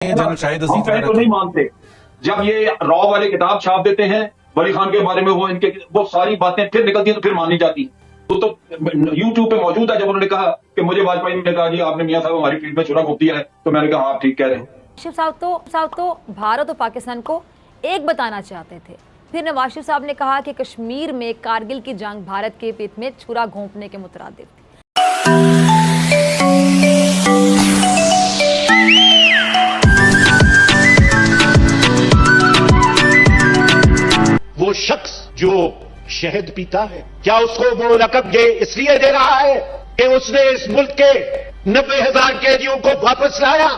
General Shahid हम कहें तो नहीं मानते। जब ये रॉ वाले किताब छाप देते हैं वली खान के बारे में, वो सारी बातें फिर निकलती हैं तो फिर मानी जाती हैं। तो यूट्यूब पे मौजूद है। जब उन्होंने कहा कि मुझे वाजपेयी ने कहा जी आपने मियां साहब हमारी फील्ड में छुरा घोप दिया है, तो मैंने कहा हाँ आप ठीक कह रहे हैं। शिव साहब तो भारत और पाकिस्तान को एक बताना चाहते थे। फिर नवाज शरीफ साहब ने कहा कि कश्मीर में कारगिल की जंग भारत के पेट में छुरा घोंपने के मुतरादिफ थी। वो शख्स जो शहद पीता है, क्या उसको वो रकम ये इसलिए दे रहा है कि उसने इस मुल्क के 90,000 कैदियों को वापस लाया?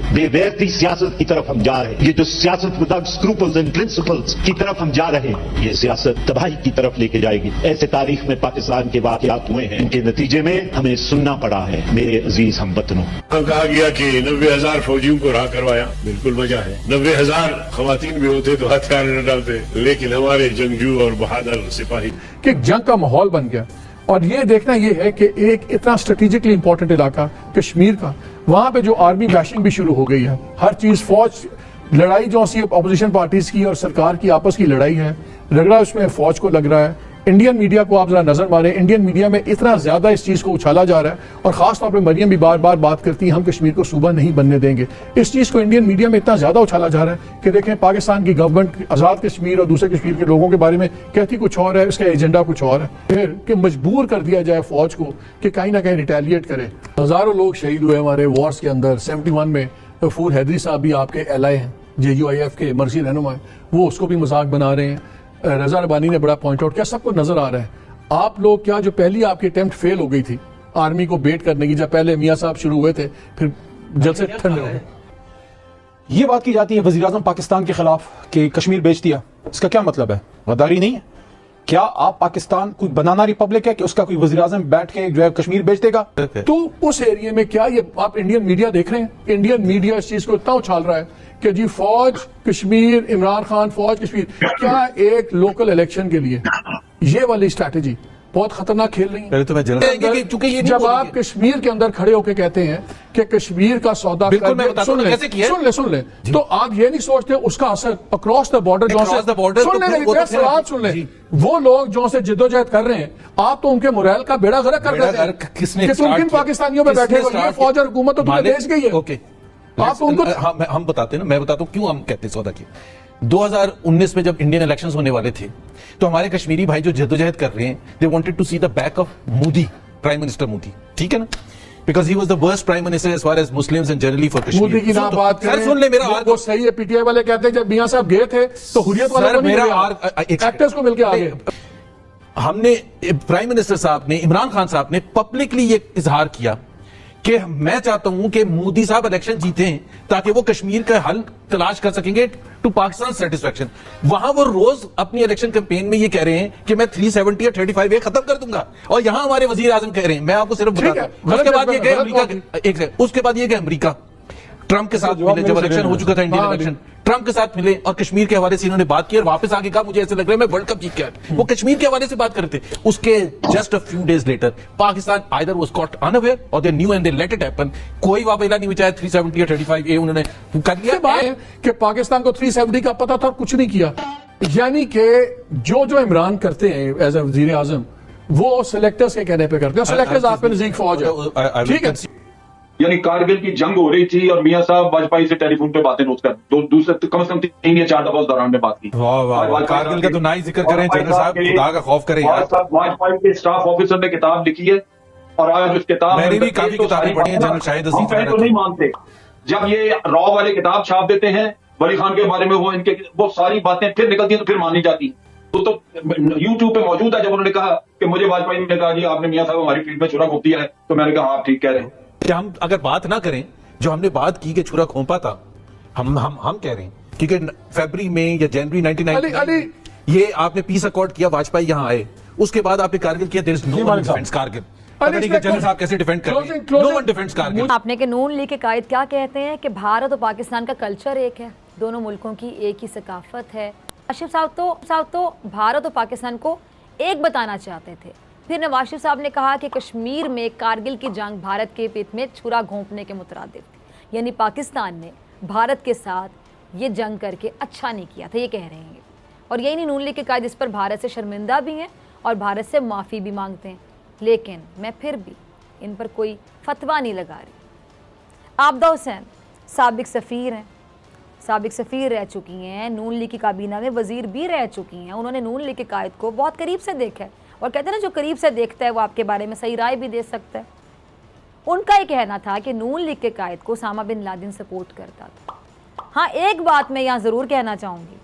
बेगैरती सियासत की तरफ हम जा रहे हैं। ये जो सियासत विदाउट स्क्रूपल्स एंड प्रिंसिपल्स की तरफ हम जा रहे हैं, ये सियासत तबाही की तरफ लेके जाएगी। ऐसे तारीख में पाकिस्तान के वाकयात हुए हैं, इनके नतीजे में हमें सुनना पड़ा है। मेरे अजीज हमवतनों, कहा गया कि 90,000 फौजियों को रहा करवाया, बिल्कुल वजह है। 90,000 खवातीन भी होते तो हथियार न डालते, लेकिन हमारे जंगजू और बहादुर सिपाही कि जंग का माहौल बन गया। और ये देखना ये है कि एक इतना स्ट्रेटेजिकली इंपॉर्टेंट इलाका कश्मीर का, वहां पे जो आर्मी बैशिंग भी शुरू हो गई है। हर चीज फौज लड़ाई जो सी अपोजिशन पार्टीज की और सरकार की आपस की लड़ाई है, रगड़ा उसमें फौज को लग रहा है। इंडियन मीडिया को आप जरा नजर मारें, इंडियन मीडिया में इतना ज्यादा इस चीज को उछाला जा रहा है। और खासतौर पर मरियम भी बार बार बात करती है हम कश्मीर को सूबा नहीं बनने देंगे। इस चीज को इंडियन मीडिया में इतना ज्यादा उछाला जा रहा है कि देखें पाकिस्तान की गवर्नमेंट आजाद कश्मीर और दूसरे कश्मीर के लोगों के बारे में कहती कुछ और है, इसका एजेंडा कुछ और है। फिर कि मजबूर कर दिया जाए फौज को कि कहीं ना कहीं रिटेलिएट करे। हजारों लोग शहीद हुए हमारे वॉर्स के अंदर। 71 में गफूर हैदरी साहब भी आपके एलआई हैं, JUIF के मर्जी रहनुमा है, वो उसको भी मजाक बना रहे हैं। रजा रबानी ने बड़ा पॉइंट आउट किया, सबको नजर आ रहा है। आप लोग क्या, जो पहली आपकी अटेम्प्ट फेल हो गई थी आर्मी को बेट करने की, जब पहले मियां साहब शुरू हुए थे, फिर जलसे ठंडे हो गए। ये बात की जाती है वज़ीर आज़म पाकिस्तान के खिलाफ कि कश्मीर बेच दिया, इसका क्या मतलब है? गद्दारी नहीं है क्या? आप पाकिस्तान कोई बनाना रिपब्लिक है कि उसका कोई वज़ीर आज़म बैठ के जो है कश्मीर बेच देगा? तो उस एरिया में क्या ये आप इंडियन मीडिया देख रहे हैं? इंडियन मीडिया इस चीज को इतना उछाल रहा है कि जी फौज कश्मीर, इमरान खान फौज कश्मीर। क्या एक लोकल इलेक्शन के लिए ये वाली स्ट्रैटेजी बहुत खतरनाक खेल रही है। तो मैं जब आप कश्मीर के अंदर खड़े होकर कहते हैं कि कश्मीर का सौदा, सुन ले, तो आप ये नहीं सोचते उसका असर अक्रॉस द बॉर्डर सुन ले, वो लोग जो से जिद्दोजहद कर रहे हैं, आप तो उनके मोरल का बेड़ा गर्क कर रहे हैं कि तुम किन पाकिस्तानियों में बैठे हो, फौज और हुकूमत तो तुम्हें देश गई है। आप तो उनको हम बताते हैं ना, मैं बताता हूँ क्यों हम कहते हैं सौदा की। 2019 में जब इंडियन इलेक्शंस होने वाले थे, तो हमारे कश्मीरी भाई जो जद्दोजहद कर रहे हैं, they wanted to see the back of Modi, prime minister Modi, ठीक है ना, because he was the worst prime minister as far as Muslims and generally for Kashmir. Modi की ना बात करें, सुन ले मेरा वो सही है। पीटीआई वाले कहते हैं जब मियां साहब गए थे तो हुर्रियत वाले को नहीं, एक्टर्स को मिलकर आगे। हमने प्राइम मिनिस्टर साहब ने, इमरान खान साहब ने पब्लिकली ये इजहार किया कि मैं चाहता हूं कि मोदी साहब इलेक्शन जीते ताकि वो कश्मीर का हल तलाश कर सकेंगे टू पाकिस्तान सेटिस्फैक्शन। वहां वो रोज अपनी इलेक्शन कैंपेन में ये कह रहे हैं कि मैं 370 या 35A खत्म कर दूंगा, और यहां हमारे वजीर आजम कह रहे हैं, मैं आपको सिर्फ बताता हूं। उसके बाद ये गए अमेरिका, उसके बाद ये गए अमेरिका, ट्रंप के साथ मिले, जब इलेक्शन हो चुका था इंडियन इलेक्शन, ट्रंप के साथ मिले और कश्मीर के हवाले से इन्होंने बात की और वापस आगे कहा मुझे ऐसे लग रहा है मैं वर्ल्ड कप जीत के आया। वो कश्मीर के हवाले से बात कर रहे थे। उसके just a few days later Pakistan either was caught unaware और they knew and they let it happen. कोई वापस नहीं बचाया, 370 या 35A उन्होंने कर लिया। कि पाकिस्तान को 370 का पता था और कुछ नहीं किया। यानी कि जो इमरान करते हैं एज ए वजीर आजम, वो सिलेक्टर्स के कहने पे करते हैं। सिलेक्टर्स आपके नजदीक फौज है, ठीक है। यानी कारगिल की जंग हो रही थी और मियां साहब वाजपेयी से टेलीफोन पे बातें नोट कर, दूसरे कम से कम 3 या 4 दफा उस दौरान में बात की। कारगिल का तो ना ही जिक्र करें जनरल साहब, खुदा का खौफ करें यार। वाजपेयी के स्टाफ ऑफिसर ने किताब लिखी है और आज उस किताब मैंने भी काफी किताबें पढ़ी हैं जनरल शाहिद हम कहें तो नहीं मानते। जब ये रॉ वाले किताब छाप देते हैं वली खान के बारे में, वो सारी बातें फिर निकलती हैं तो फिर मानी जाती हैं। तो यूट्यूब पे मौजूद है। जब उन्होंने कहा कि मुझे वाजपेयी ने कहा जी आपने मियां साहब हमारी फील्ड में छुरा घोप दिया है, तो मैंने कहा हाँ आप ठीक कह रहे हैं। कि हम अगर बात ना करें जो हमने बात की कि छुरा खोपा था, हम कह रहे हैं क्योंकि फरवरी में या जनवरी 1999 ये आपने पीस अकॉर्ड किया, वाजपेयी यहां आए, उसके बाद आपने कारगिल किया, there is no one defence Kargil. General साहब कैसे डिफेंड कर रहे हैं? No one defence Kargil. आपने के नून लीग के कायद क्या कहते हैं कि भारत और पाकिस्तान का कल्चर एक है, दोनों मुल्कों की एक ही सकाफत है। आशिफ साहब तो भारत और पाकिस्तान को एक बताना चाहते थे। फिर नवाज शरीफ साहब ने कहा कि कश्मीर में कारगिल की जंग भारत के पेट में छुरा घोंपने के मुतरादिफ थी। यानी पाकिस्तान ने भारत के साथ ये जंग करके अच्छा नहीं किया था, ये कह रहे हैं ये। और यही नहीं, नून लीग के कायद इस पर भारत से शर्मिंदा भी हैं और भारत से माफ़ी भी मांगते हैं। लेकिन मैं फिर भी इन पर कोई फतवा नहीं लगा रही। आबदा हुसैन साबिक सफ़ीर हैं, साबिक सफ़ीर रह चुकी हैं, नून लीग की काबीना में वज़ीर भी रह चुकी हैं। उन्होंने नून लीग के कायद को बहुत करीब से देखा है और कहते हैं ना, जो करीब से देखता है वो आपके बारे में सही राय भी दे सकता है। उनका ये कहना था कि नून लीग के कायद को उसामा बिन लादेन सपोर्ट करता था। हाँ, एक बात मैं यहाँ ज़रूर कहना चाहूँगी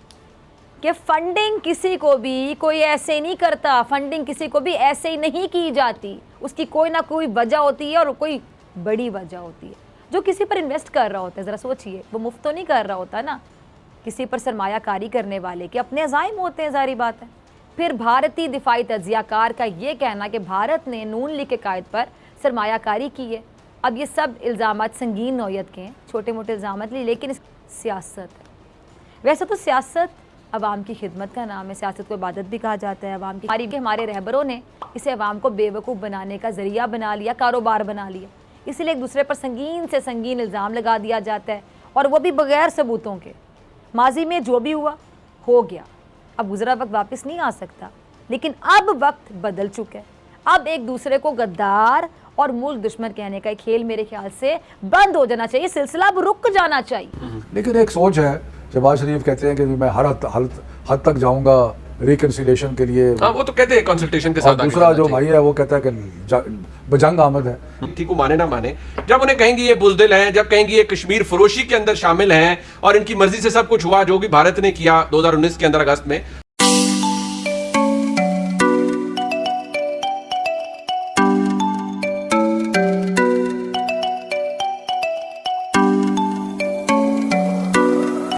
कि फंडिंग किसी को भी कोई ऐसे नहीं करता, फंडिंग किसी को भी ऐसे ही नहीं की जाती, उसकी कोई ना कोई वजह होती है और कोई बड़ी वजह होती है। जो किसी पर इन्वेस्ट कर रहा होता है, ज़रा सोचिए, वो मुफ्त तो नहीं कर रहा होता ना, किसी पर सरमायाकारी करने वाले के अपने अज़ाइम होते हैं, जारी बात है। फिर भारतीय दिफाई तज्ज़ियाकार का ये कहना कि भारत ने नून लीग के कायद पर सरमायाकारी की है। अब ये सब इल्ज़ामात संगीन नौयत के हैं, छोटे मोटे इल्ज़ामात नहीं, लेकिन सियासत है। वैसे तो सियासत अवाम की खिदमत का नाम है, सियासत को इबादत भी कहा जाता है अवाम की। हमारे रहबरों ने इसे अवाम को बेवकूफ़ बनाने का ज़रिया बना लिया, कारोबार बना लिया, इसलिए एक दूसरे पर संगीन से संगीन इल्ज़ाम लगा दिया जाता है, और वो भी बग़ैर सबूतों के। माजी में जो भी हुआ हो गया, अब गुज़रा वक्त वापस नहीं आ सकता, लेकिन अब वक्त बदल चुका है। अब एक दूसरे को गद्दार और मुल्क दुश्मन कहने का एक खेल मेरे ख्याल से बंद हो जाना चाहिए, सिलसिला अब रुक जाना चाहिए। लेकिन एक सोच है, शहबाज शरीफ कहते हैं कि मैं हर हद तक जाऊंगा रिकन्सिलेशन के लिए। हाँ, वो तो कहते हैं कंसल्टेशन के साथ। और दूसरा जो भाई है वो कहता है कि जंग आमद है। ठीक को माने ना माने, जब उन्हें कहेंगे ये बुज़दिल हैं, जब कहेंगे ये कश्मीर फरोशी के अंदर शामिल हैं और इनकी मर्जी से सब कुछ हुआ जो भी भारत ने किया 2019 के अंदर अगस्त में,